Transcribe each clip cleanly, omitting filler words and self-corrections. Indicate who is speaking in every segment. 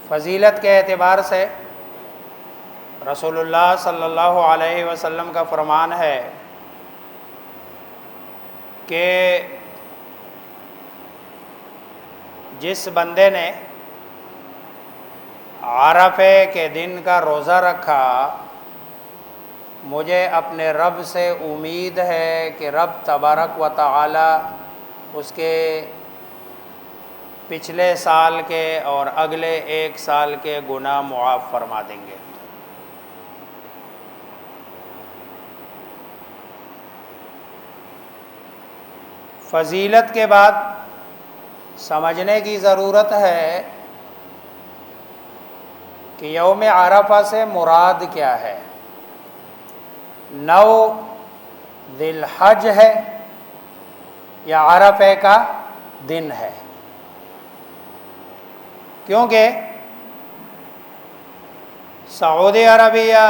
Speaker 1: فضیلت کے اعتبار سے رسول اللہ صلی اللہ علیہ وسلم کا فرمان ہے کہ جس بندے نے عرفے کے دن کا روزہ رکھا، مجھے اپنے رب سے امید ہے کہ رب تبارک و تعالی اس کے پچھلے سال کے اور اگلے ایک سال کے گناہ معاف فرما دیں گے۔ فضیلت کے بعد سمجھنے کی ضرورت ہے کہ یوم عرفہ سے مراد کیا ہے۔ 9 ذی الحج ہے یا عرفے کا دن ہے؟ کیونکہ سعودی عربیہ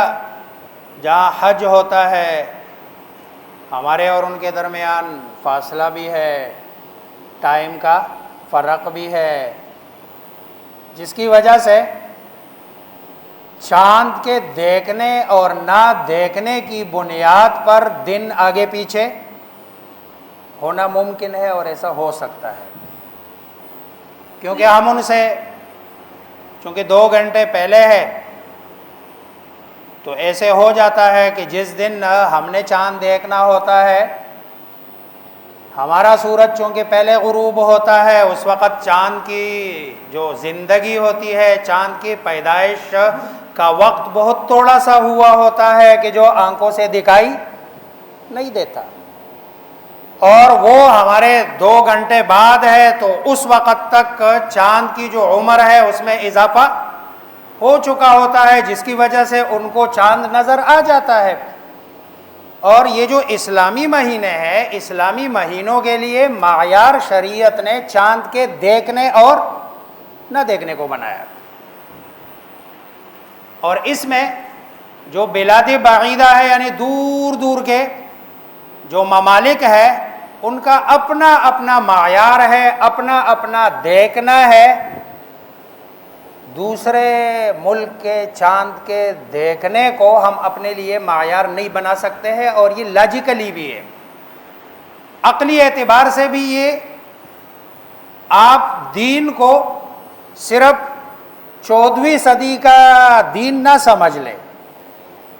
Speaker 1: جہاں حج ہوتا ہے، ہمارے اور ان کے درمیان فاصلہ بھی ہے، ٹائم کا فرق بھی ہے، جس کی وجہ سے چاند کے دیکھنے اور نہ دیکھنے کی بنیاد پر دن آگے پیچھے ہونا ممکن ہے، اور ایسا ہو سکتا ہے کیونکہ ہم ان سے چونکہ 2 گھنٹے پہلے ہے، تو ایسے ہو جاتا ہے کہ جس دن ہم نے چاند دیکھنا ہوتا ہے، ہمارا سورج چونکہ پہلے غروب ہوتا ہے، اس وقت چاند کی جو زندگی ہوتی ہے، چاند کی پیدائش کا وقت بہت تھوڑا سا ہوا ہوتا ہے کہ جو آنکھوں سے دکھائی نہیں دیتا، اور وہ ہمارے 2 گھنٹے بعد ہے، تو اس وقت تک چاند کی جو عمر ہے اس میں اضافہ ہو چکا ہوتا ہے، جس کی وجہ سے ان کو چاند نظر آ جاتا ہے۔ اور یہ جو اسلامی مہینے ہیں، اسلامی مہینوں کے لیے معیار شریعت نے چاند کے دیکھنے اور نہ دیکھنے کو بنایا، اور اس میں جو بلاد بعیدہ ہے یعنی دور دور کے جو ممالک ہے، ان کا اپنا اپنا معیار ہے، اپنا اپنا دیکھنا ہے۔ دوسرے ملک کے چاند کے دیکھنے کو ہم اپنے لیے معیار نہیں بنا سکتے ہیں، اور یہ لاجیکلی بھی ہے، عقلی اعتبار سے بھی۔ یہ آپ دین کو صرف 14ویں صدی کا دین نہ سمجھ لیں،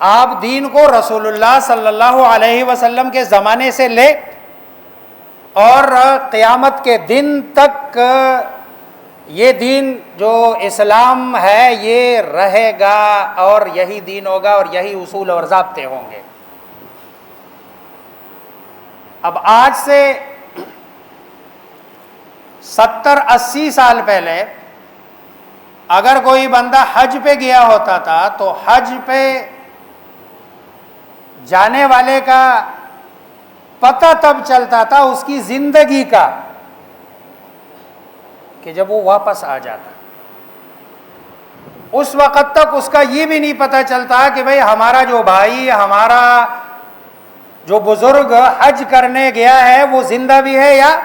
Speaker 1: آپ دین کو رسول اللہ صلی اللہ علیہ وسلم کے زمانے سے لے اور قیامت کے دن تک یہ دین جو اسلام ہے یہ رہے گا، اور یہی دین ہوگا، اور یہی اصول اور ضابطے ہوں گے۔ اب آج سے 70-80 سال پہلے اگر کوئی بندہ حج پہ گیا ہوتا تھا، تو حج پہ جانے والے کا پتہ تب چلتا تھا اس کی زندگی کا کہ جب وہ واپس آ جاتا۔ اس وقت تک اس کا یہ بھی نہیں پتہ چلتا کہ بھئی ہمارا جو بھائی، ہمارا جو بزرگ حج کرنے گیا ہے وہ زندہ بھی ہے یا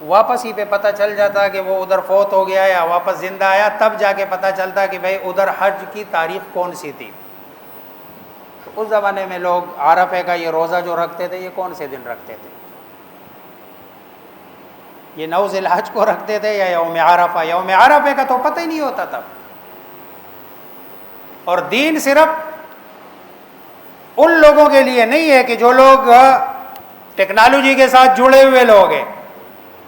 Speaker 1: واپس ہی پہ پتہ چل جاتا کہ وہ ادھر فوت ہو گیا یا واپس زندہ آیا، تب جا کے پتہ چلتا کہ بھئی ادھر حج کی تاریخ کون سی تھی۔ تو اس زمانے میں لوگ عرفے کا یہ روزہ جو رکھتے تھے، یہ کون سے دن رکھتے تھے؟ یہ 9 ذی الحج کو رکھتے تھے یا یوم عرفہ؟ یوم عرفے کا تو پتہ ہی نہیں ہوتا تھا۔ اور دین صرف ان لوگوں کے لیے نہیں ہے کہ جو لوگ ٹیکنالوجی کے ساتھ جڑے ہوئے لوگ ہیں،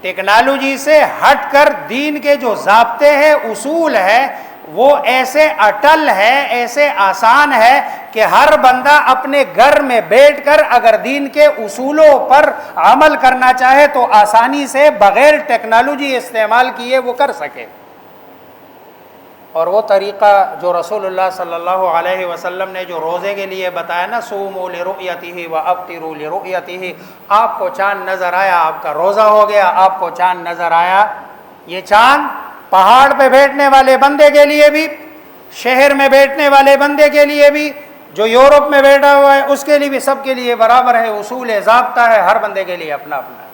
Speaker 1: ٹیکنالوجی سے ہٹ کر دین کے جو ضابطے ہیں، اصول ہے، وہ ایسے اٹل ہے، ایسے آسان ہے کہ ہر بندہ اپنے گھر میں بیٹھ کر اگر دین کے اصولوں پر عمل کرنا چاہے تو آسانی سے بغیر ٹیکنالوجی استعمال کیے وہ کر سکے۔ اور وہ طریقہ جو رسول اللہ صلی اللہ علیہ وسلم نے جو روزے کے لیے بتایا نا، صوموا لرؤیتہ وافطروا لرؤیتہ، آپ کو چاند نظر آیا، آپ کا روزہ ہو گیا، آپ کو چاند نظر آیا۔ یہ چاند پہاڑ پہ بیٹھنے والے بندے کے لیے بھی، شہر میں بیٹھنے والے بندے کے لیے بھی، جو یورپ میں بیٹھا ہوا ہے اس کے لیے بھی، سب کے لیے برابر ہے، اصول ضابطہ ہے، ہر بندے کے لیے اپنا اپنا ہے۔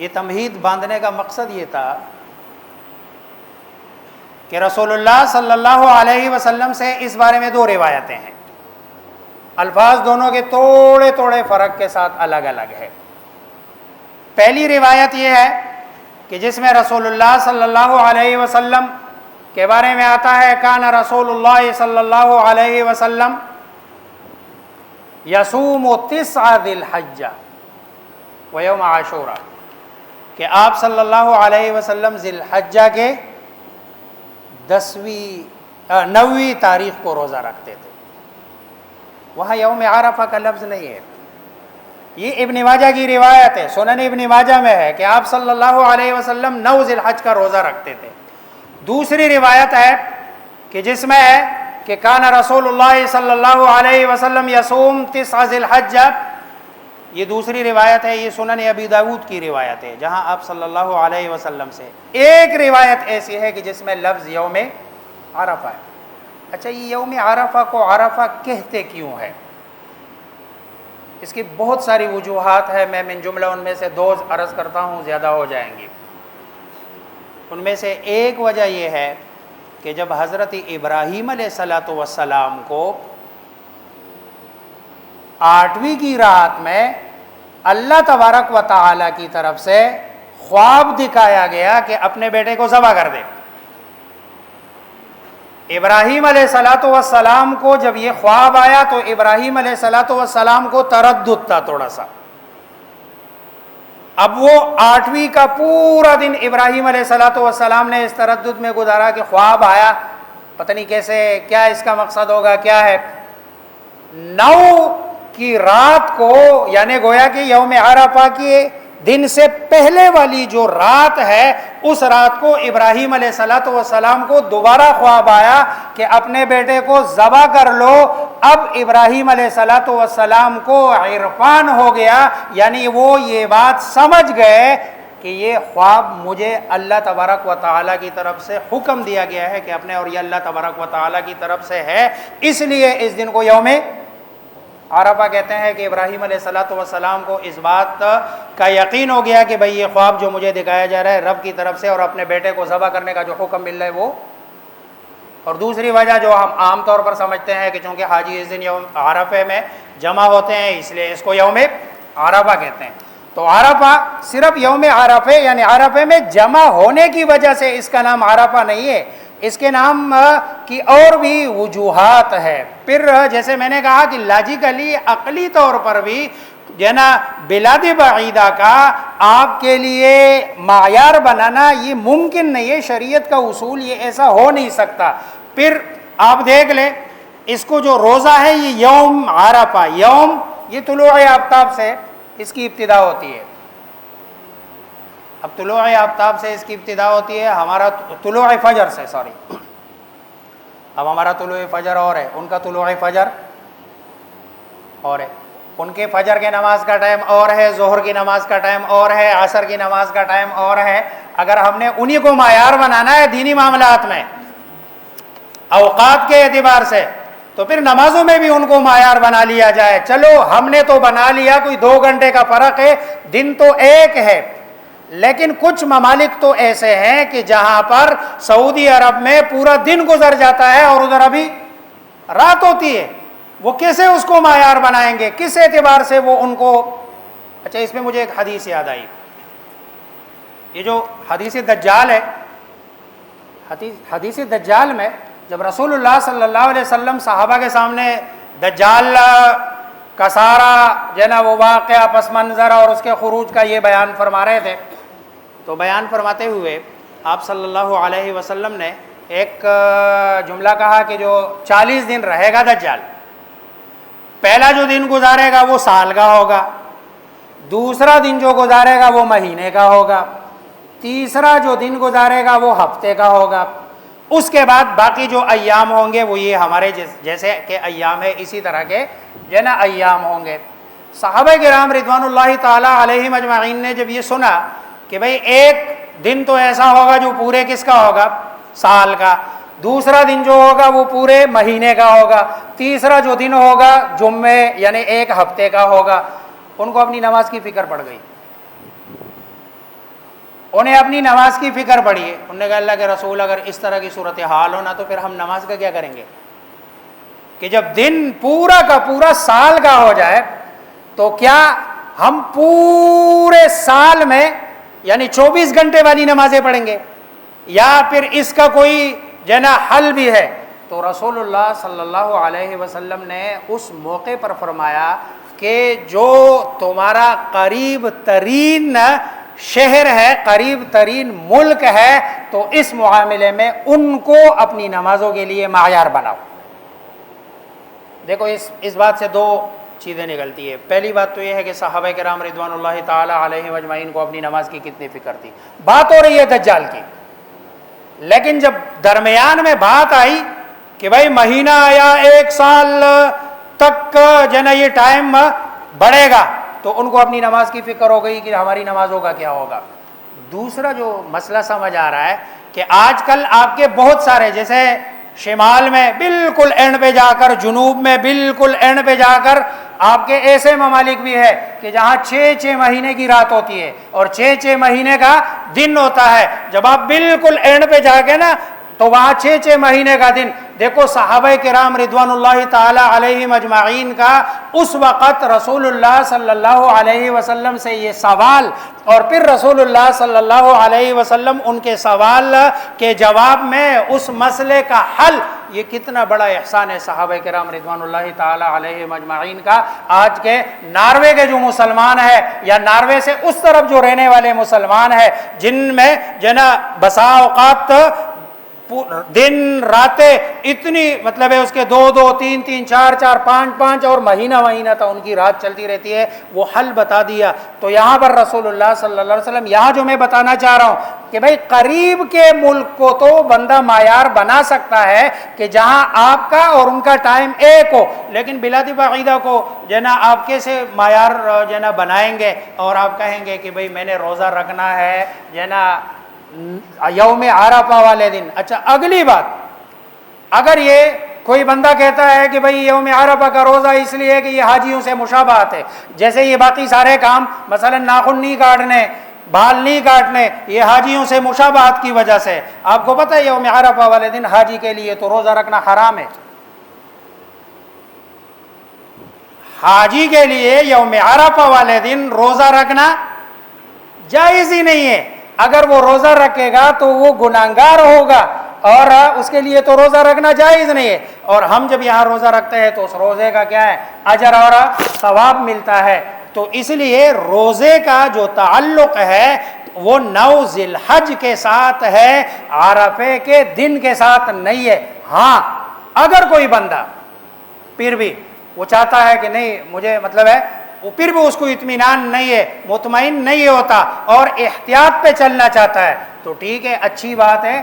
Speaker 1: یہ تمہید باندھنے کا مقصد یہ تھا کہ رسول اللہ صلی اللہ علیہ وسلم سے اس بارے میں دو روایتیں ہیں، الفاظ دونوں کے تھوڑے تھوڑے فرق کے ساتھ الگ الگ ہے۔ پہلی روایت یہ ہے کہ جس میں رسول اللہ صلی اللہ علیہ وسلم کے بارے میں آتا ہے کان رسول اللہ صلی اللہ علیہ وسلم یصوم 9 ذی الحجہ و یوم عاشورہ، کہ آپ صلی اللہ علیہ وسلم ذی الحجہ کے 9ویں تاریخ کو روزہ رکھتے تھے۔ وہاں یوم عرفہ کا لفظ نہیں ہے، یہ ابن ماجہ کی روایت ہے، سنن ابن ماجہ میں ہے کہ آپ صلی اللہ علیہ وسلم 9 ذی الحج کا روزہ رکھتے تھے۔ دوسری روایت ہے کہ جس میں ہے کہ کان رسول اللہ صلی اللہ علیہ وسلم یصوم 9 ذی الحجہ، یہ دوسری روایت ہے، یہ سنن ابی داود کی روایت ہے جہاں آپ صلی اللہ علیہ وسلم سے ایک روایت ایسی ہے کہ جس میں لفظ یوم عرفہ ہے۔ اچھا، یہ یوم عرفہ کو عرفہ کہتے کیوں ہے؟ اس کی بہت ساری وجوہات ہیں، میں من جملہ ان میں سے 2 عرض کرتا ہوں، زیادہ ہو جائیں گی۔ ان میں سے ایک وجہ یہ ہے کہ جب حضرت ابراہیم علیہ السلام کو 8ویں کی رات میں اللہ تبارک و تعالی کی طرف سے خواب دکھایا گیا کہ اپنے بیٹے کو ذبح کر دے۔ ابراہیم علیہ السلام کو جب یہ خواب آیا تو ابراہیم علیہ السلام کو تردد تھا تھوڑا سا۔ اب وہ 8ویں کا پورا دن ابراہیم علیہ السلام نے اس تردد میں گزارا کہ خواب آیا، پتہ نہیں کیسے، کیا اس کا مقصد ہوگا، کیا ہے۔ 9 کی رات کو، یعنی گویا کہ یوم عرفہ کے دن سے پہلے والی جو رات ہے، اس رات کو ابراہیم علیہ السلام کو دوبارہ خواب آیا کہ اپنے بیٹے کو ذبح کر لو۔ اب ابراہیم علیہ السلام کو عرفان ہو گیا، یعنی وہ یہ بات سمجھ گئے کہ یہ خواب مجھے اللہ تبارک و تعالیٰ کی طرف سے حکم دیا گیا ہے کہ اپنے، اور یہ اللہ تبارک و تعالیٰ کی طرف سے ہے، اس لیے اس دن کو یوم عرفہ کہتے ہیں کہ ابراہیم علیہ السلام کو اس بات کا یقین ہو گیا کہ بھئی یہ خواب جو مجھے دکھایا جا رہا ہے رب کی طرف سے، اور اپنے بیٹے کو ذبح کرنے کا جو حکم مل رہا ہے وہ۔ اور دوسری وجہ جو ہم عام طور پر سمجھتے ہیں کہ چونکہ حاجی اس دن یوم عرفے میں جمع ہوتے ہیں، اس لیے اس کو یوم عرفہ کہتے ہیں۔ تو عرفہ صرف یوم عرفے یعنی عرفے میں جمع ہونے کی وجہ سے اس کا نام عرفہ نہیں ہے، اس کے نام کی اور بھی وجوہات ہے۔ پھر جیسے میں نے کہا کہ لاجیکلی، عقلی طور پر بھی نا بلاد بعیدہ کا آپ کے لیے معیار بنانا یہ ممکن نہیں ہے، شریعت کا اصول یہ ایسا ہو نہیں سکتا۔ پھر آپ دیکھ لیں اس کو جو روزہ ہے یہ یوم عرفہ، یوم یہ طلوع آفتاب سے اس کی ابتدا ہوتی ہے۔ اب طلوع آفتاب سے اس کی ابتدا ہوتی ہے، ہمارا طلوع فجر سے، اب ہمارا طلوع فجر اور ہے، ان کا طلوع فجر اور ہے۔ ان کے فجر کے نماز کا ٹائم اور ہے، ظہر کی نماز کا ٹائم اور ہے، عصر کی نماز کا ٹائم اور ہے۔ اگر ہم نے انہی کو معیار بنانا ہے دینی معاملات میں اوقات کے اعتبار سے، تو پھر نمازوں میں بھی ان کو معیار بنا لیا جائے۔ چلو ہم نے تو بنا لیا، کوئی 2 گھنٹے کا فرق ہے، دن تو ایک ہے، لیکن کچھ ممالک تو ایسے ہیں کہ جہاں پر سعودی عرب میں پورا دن گزر جاتا ہے اور ادھر ابھی رات ہوتی ہے، وہ کیسے اس کو معیار بنائیں گے، کس اعتبار سے وہ ان کو۔ اچھا، اس میں مجھے ایک حدیث یاد آئی، یہ جو حدیث دجال ہے، حدیث دجال میں جب رسول اللہ صلی اللہ علیہ وسلم صحابہ کے سامنے دجال کا سارا جو ہے نا وہ واقعہ، پس منظر اور اس کے خروج کا یہ بیان فرما رہے تھے، تو بیان فرماتے ہوئے آپ صلی اللہ علیہ وسلم نے ایک جملہ کہا کہ جو 40 دن رہے گا دجال، پہلا جو دن گزارے گا وہ سال کا ہوگا، دوسرا دن جو گزارے گا وہ مہینے کا ہوگا، تیسرا جو دن گزارے گا وہ ہفتے کا ہوگا، اس کے بعد باقی جو ایام ہوں گے وہ یہ ہمارے جیسے کہ ایام ہے اسی طرح کے جو ہے نا ایام ہوں گے۔ صحابہ کرام رضوان اللہ تعالی علیہم اجمعین نے جب یہ سنا کہ بھئی ایک دن تو ایسا ہوگا جو پورے کس کا ہوگا، سال کا، دوسرا دن جو ہوگا وہ پورے مہینے کا ہوگا، تیسرا جو دن ہوگا جمعے یعنی ایک ہفتے کا ہوگا، ان کو اپنی نماز کی فکر پڑ گئی۔ انہیں اپنی نماز کی فکر پڑی ہے. انہوں نے کہا اللہ کے رسول اگر اس طرح کی صورتحال ہونا تو پھر ہم نماز کا کیا کریں گے؟ کہ جب دن پورا کا پورا سال کا ہو جائے تو کیا ہم پورے سال میں یعنی 24 گھنٹے والی نمازیں پڑھیں گے یا پھر اس کا کوئی جو ہے نا حل بھی ہے؟ تو رسول اللہ صلی اللہ علیہ وسلم نے اس موقع پر فرمایا کہ جو تمہارا قریب ترین شہر ہے، قریب ترین ملک ہے، تو اس معاملے میں ان کو اپنی نمازوں کے لیے معیار بناؤ. دیکھو اس بات سے دو چیزیں نکلتی ہے. پہلی بات تو یہ ہے کہ صحابہ کرام رضوان اللہ تعالی علیہ اجمعین کو اپنی نماز کی کتنی فکر تھی. بات ہو رہی ہے دجال کی، لیکن جب درمیان میں بات آئی کہ بھائی مہینہ یا 1 سال تک جو ہے نا یہ ٹائم بڑھے گا، تو ان کو اپنی نماز کی فکر ہو گئی کہ ہماری نمازوں کا کیا ہوگا. دوسرا جو مسئلہ سمجھ آ رہا ہے کہ آج کل آپ کے بہت سارے، جیسے شمال میں بالکل اینڈ پہ جا کر، جنوب میں بالکل اینڈ پہ جا کر آپ کے ایسے ممالک بھی ہے کہ جہاں 6 مہینے کی رات ہوتی ہے اور 6 مہینے کا دن ہوتا ہے. جب آپ بالکل اینڈ پہ جا کے نا تو وہاں 6 مہینے کا دن. دیکھو صحابہ کرام رضوان اللہ تعالی علیہم اجمعین کا اس وقت رسول اللہ صلی اللہ علیہ وسلم سے یہ سوال، اور پھر رسول اللہ صلی اللہ علیہ وسلم ان کے سوال کے جواب میں اس مسئلے کا حل. یہ کتنا بڑا احسان ہے صحابہ کرام رضوان اللہ تعالی علیہم اجمعین کا. آج کے ناروے کے جو مسلمان ہیں یا ناروے سے اس طرف جو رہنے والے مسلمان ہیں، جن میں جنا بسا اوقات دن راتیں اتنی مطلب ہے اس کے 2 3 4 5 اور مہینہ تک ان کی رات چلتی رہتی ہے، وہ حل بتا دیا. تو یہاں پر رسول اللہ صلی اللہ علیہ وسلم یہاں جو میں بتانا چاہ رہا ہوں کہ بھائی قریب کے ملک کو تو بندہ معیار بنا سکتا ہے کہ جہاں آپ کا اور ان کا ٹائم ایک ہو، لیکن بلاد بعیدہ کو جو ہے نا آپ کیسے معیار جو ہے نا بنائیں گے اور آپ کہیں گے کہ بھائی میں نے روزہ رکھنا ہے جو ہے نا یوم عرفہ والے دن. اچھا اگلی بات، اگر یہ کوئی بندہ کہتا ہے کہ بھئی یوم عرفہ کا روزہ اس لیے کہ یہ حاجیوں سے مشابہت ہے، جیسے یہ باقی سارے کام مثلا ناخن نہیں کاٹنے، بال نہیں کاٹنے، یہ حاجیوں سے مشابہت کی وجہ سے. آپ کو پتہ ہے یوم عرفہ والے دن حاجی کے لیے تو روزہ رکھنا حرام ہے. حاجی کے لیے یوم عرفہ والے دن روزہ رکھنا جائز ہی نہیں ہے. اگر وہ روزہ رکھے گا تو وہ گناہگار ہوگا اور اس کے لیے تو روزہ رکھنا جائز نہیں ہے. اور ہم جب یہاں روزہ رکھتے ہیں تو اس روزے کا کیا ہے؟ اجر اور ثواب ملتا ہے. تو اس لیے روزے کا جو تعلق ہے وہ 9 ذی الحج کے ساتھ ہے، عرفے کے دن کے ساتھ نہیں ہے. ہاں اگر کوئی بندہ پھر بھی وہ چاہتا ہے کہ نہیں مجھے مطلب ہے، وہ پھر بھی اس کو اطمینان نہیں ہے، مطمئن نہیں ہوتا اور احتیاط پہ چلنا چاہتا ہے، تو ٹھیک ہے، اچھی بات ہے.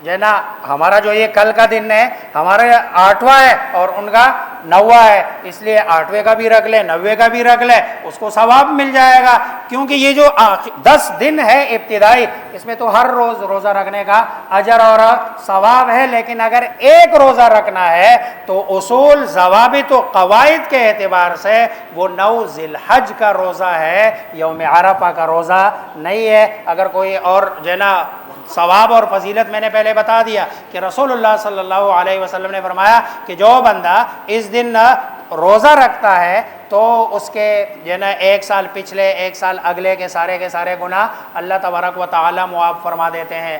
Speaker 1: جو ہے نا ہمارا جو یہ کل کا دن ہے ہمارا 8واں ہے اور ان کا 9واں ہے، اس لیے 8ویں کا بھی رکھ لے، 9ویں کا بھی رکھ لے، اس کو ثواب مل جائے گا. کیونکہ یہ جو 10 دن ہے ابتدائی، اس میں تو ہر روز روزہ رکھنے کا اجر اور ثواب ہے. لیکن اگر ایک روزہ رکھنا ہے تو اصول، ضوابط و قواعد کے اعتبار سے وہ 9 ذی الحج کا روزہ ہے، یوم عرفہ کا روزہ نہیں ہے. اگر کوئی اور جو ہے نا ثواب اور فضیلت میں نے پہلے بتا دیا کہ رسول اللہ صلی اللہ علیہ وسلم نے فرمایا کہ جو بندہ اس دن روزہ رکھتا ہے تو اس کے جو ہے نا 1 سال پچھلے 1 سال اگلے کے سارے گناہ اللہ تبارک و تعالی معاف فرما دیتے ہیں.